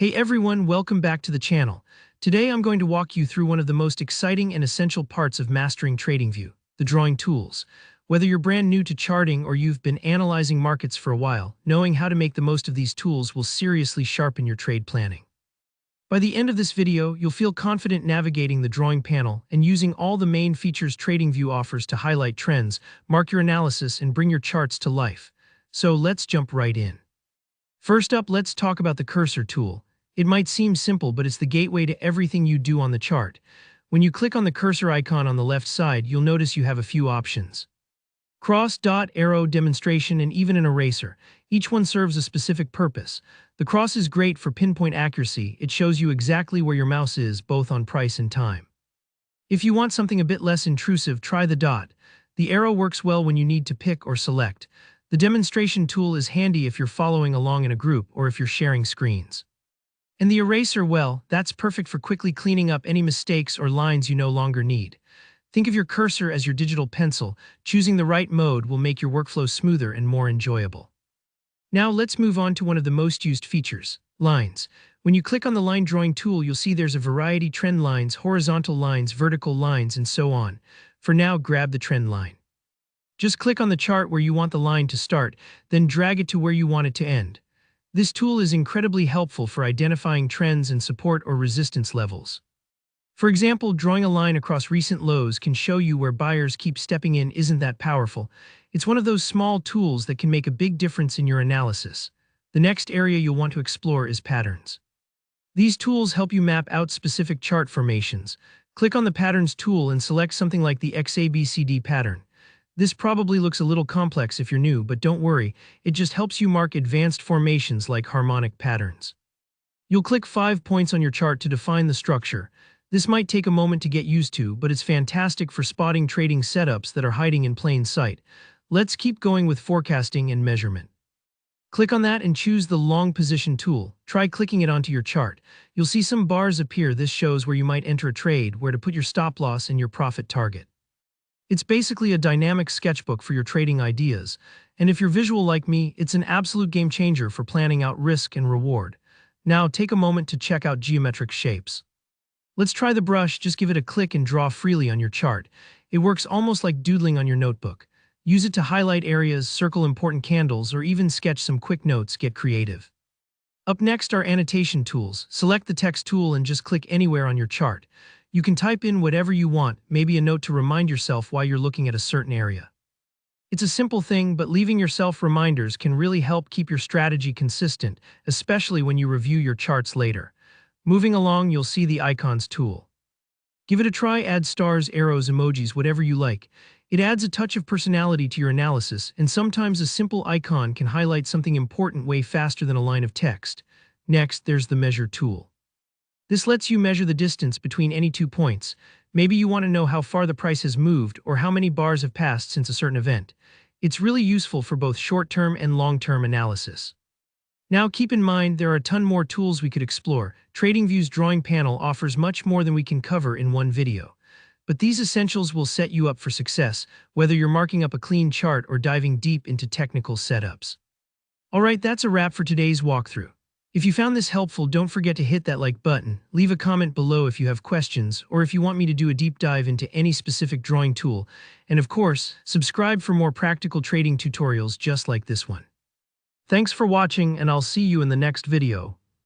Hey everyone, welcome back to the channel. Today I'm going to walk you through one of the most exciting and essential parts of mastering Tradingview, the drawing tools. Whether you're brand new to charting or you've been analyzing markets for a while, knowing how to make the most of these tools will seriously sharpen your trade planning. By the end of this video, you'll feel confident navigating the drawing panel and using all the main features Tradingview offers to highlight trends, mark your analysis, and bring your charts to life. So let's jump right in. First up, let's talk about the cursor tool. It might seem simple, but it's the gateway to everything you do on the chart. When you click on the cursor icon on the left side, you'll notice you have a few options. Cross, dot, arrow, demonstration, and even an eraser. Each one serves a specific purpose. The cross is great for pinpoint accuracy. It shows you exactly where your mouse is, both on price and time. If you want something a bit less intrusive, try the dot. The arrow works well when you need to pick or select. The demonstration tool is handy if you're following along in a group or if you're sharing screens. And the eraser, well, that's perfect for quickly cleaning up any mistakes or lines you no longer need. Think of your cursor as your digital pencil. Choosing the right mode will make your workflow smoother and more enjoyable. Now let's move on to one of the most used features, lines. When you click on the line drawing tool, you'll see there's a variety: trend lines, horizontal lines, vertical lines, and so on. For now, grab the trend line. Just click on the chart where you want the line to start, then drag it to where you want it to end. This tool is incredibly helpful for identifying trends and support or resistance levels. For example, drawing a line across recent lows can show you where buyers keep stepping in. Isn't that powerful? It's one of those small tools that can make a big difference in your analysis. The next area you'll want to explore is patterns. These tools help you map out specific chart formations. Click on the Patterns tool and select something like the XABCD pattern. This probably looks a little complex if you're new, but don't worry, it just helps you mark advanced formations like harmonic patterns. You'll click 5 points on your chart to define the structure. This might take a moment to get used to, but it's fantastic for spotting trading setups that are hiding in plain sight. Let's keep going with forecasting and measurement. Click on that and choose the long position tool. Try clicking it onto your chart. You'll see some bars appear. This shows where you might enter a trade, where to put your stop loss and your profit target. It's basically a dynamic sketchbook for your trading ideas, and if you're visual like me, it's an absolute game changer for planning out risk and reward. Now take a moment to check out geometric shapes. Let's try the brush. Just give it a click and draw freely on your chart. It works almost like doodling on your notebook. Use it to highlight areas, circle important candles, or even sketch some quick notes. Get creative. Up next are annotation tools. Select the text tool and just click anywhere on your chart. You can type in whatever you want, maybe a note to remind yourself why you're looking at a certain area. It's a simple thing, but leaving yourself reminders can really help keep your strategy consistent, especially when you review your charts later. Moving along, you'll see the Icons tool. Give it a try. Add stars, arrows, emojis, whatever you like. It adds a touch of personality to your analysis, and sometimes a simple icon can highlight something important way faster than a line of text. Next, there's the Measure tool. This lets you measure the distance between any 2 points. Maybe you want to know how far the price has moved or how many bars have passed since a certain event. It's really useful for both short-term and long-term analysis. Now keep in mind there are a ton more tools we could explore. Tradingview's drawing panel offers much more than we can cover in one video. But these essentials will set you up for success, whether you're marking up a clean chart or diving deep into technical setups. Alright, that's a wrap for today's walkthrough. If you found this helpful, don't forget to hit that like button, leave a comment below if you have questions, or if you want me to do a deep dive into any specific drawing tool, and of course, subscribe for more practical trading tutorials just like this one. Thanks for watching, and I'll see you in the next video.